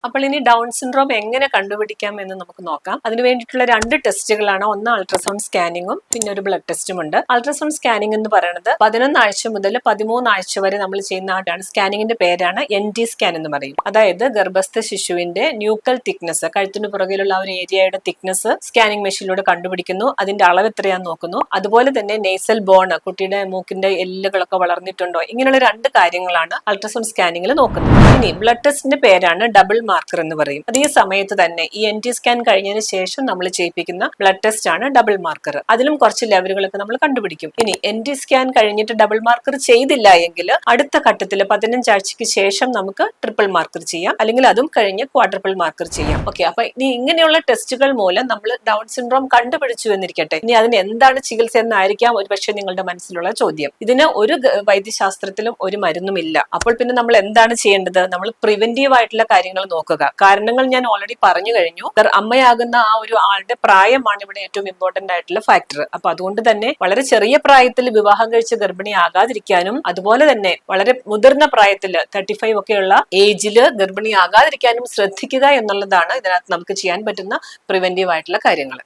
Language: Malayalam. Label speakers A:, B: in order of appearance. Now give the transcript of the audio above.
A: അപ്പോൾ ഇനി ഡൗൺ സിൻഡ്രോം എങ്ങനെ കണ്ടുപിടിക്കാം എന്ന് നമുക്ക് നോക്കാം. അതിന് വേണ്ടിയിട്ടുള്ള 2 ടെസ്റ്റുകളാണ്. ഒന്ന് അൾട്രാസൗണ്ട് സ്കാനിങ്ങും പിന്നെ ഒരു ബ്ലഡ് ടെസ്റ്റും ഉണ്ട്. അൾട്രാസൗണ്ട് സ്കാനിങ് എന്ന് പറയുന്നത് 11 ആഴ്ച മുതൽ 13 ആഴ്ച വരെ നമ്മൾ ചെയ്യുന്ന ആടാണ്. സ്കാനിങ്ങിന്റെ പേരാണ് NT സ്കാൻ എന്ന് പറയും. അതായത് ഗർഭസ്ഥ ശിശുവിന്റെ ന്യൂക്കൽ തിക്നെസ്, കഴുത്തിന് പുറകിലുള്ള ആ ഒരു ഏരിയയുടെ തിക്നെസ് സ്കാനിങ് മെഷീനിലൂടെ കണ്ടുപിടിക്കുന്നു. അതിന്റെ അളവ് എത്രയാന്ന് നോക്കുന്നു. അതുപോലെ തന്നെ നേസൽ ബോൺ, കുട്ടിയുടെ മൂക്കിന്റെ എല്ലുകളൊക്കെ വളർന്നിട്ടുണ്ടോ, ഇങ്ങനെയുള്ള 2 കാര്യങ്ങളാണ് അൾട്രാസൗണ്ട് സ്കാനിങ്ങിൽ നോക്കുന്നത്. ഇനി ബ്ലഡ് ടെസ്റ്റിന്റെ പേരാണ് ഡബിൾ മാർക്കർ എന്ന് പറയും. അതേ സമയത്ത് തന്നെ ഈ NT സ്കാൻ കഴിഞ്ഞതിന് ശേഷം നമ്മൾ ചെയ്യിപ്പിക്കുന്ന ബ്ലഡ് ടെസ്റ്റ് ആണ് ഡബിൾ മാർക്കർ. അതിലും കുറച്ച് ലെവലുകളൊക്കെ നമ്മൾ കണ്ടുപിടിക്കും. ഇനി NT സ്കാൻ കഴിഞ്ഞിട്ട് ഡബിൾ മാർക്കർ ചെയ്തില്ല എങ്കിൽ അടുത്ത ഘട്ടത്തിൽ 15 ആഴ്ചയ്ക്ക് ശേഷം നമുക്ക് ട്രിപ്പിൾ മാർക്കർ ചെയ്യാം, അല്ലെങ്കിൽ അതും കഴിഞ്ഞ് ക്വാഡ്രപ്പിൾ മാർക്കർ ചെയ്യാം. ഓക്കെ, അപ്പൊ ഇനി ഇങ്ങനെയുള്ള ടെസ്റ്റുകൾ മൂലം നമ്മൾ ഡൗൺ സിൻഡ്രോം കണ്ടുപിടിച്ചു എന്നിരിക്കട്ടെ, ഇനി അതിന് എന്താണ് ചികിത്സ എന്നായിരിക്കാം ഒരുപക്ഷെ നിങ്ങളുടെ മനസ്സിലുള്ള ചോദ്യം. ഇതിന് ഒരു വൈദ്യശാസ്ത്രത്തിലും ഒരു മരുന്നുമില്ല. അപ്പോൾ പിന്നെ നമ്മൾ എന്താണ് ചെയ്യേണ്ടത്? നമ്മൾ പ്രിവെന്റീവ് ആയിട്ടുള്ള കാര്യങ്ങൾ നോക്കുക. കാരണങ്ങൾ ഞാൻ ഓൾറെഡി പറഞ്ഞു കഴിഞ്ഞു. അമ്മയാകുന്ന ആ ഒരു ആളുടെ പ്രായമാണ് ഇവിടെ ഏറ്റവും ഇമ്പോർട്ടന്റ് ആയിട്ടുള്ള ഫാക്ടർ. അപ്പൊ അതുകൊണ്ട് തന്നെ വളരെ ചെറിയ പ്രായത്തിൽ വിവാഹം കഴിച്ച് ഗർഭിണി ആകാതിരിക്കാനും, അതുപോലെ തന്നെ വളരെ മുതിർന്ന പ്രായത്തിൽ 35 ഒക്കെയുള്ള ഏജില് ഗർഭിണി ആകാതിരിക്കാനും ശ്രദ്ധിക്കുക എന്നുള്ളതാണ് ഇതിനകത്ത് നമുക്ക് ചെയ്യാൻ പറ്റുന്ന പ്രിവെന്റീവ് ആയിട്ടുള്ള കാര്യങ്ങൾ.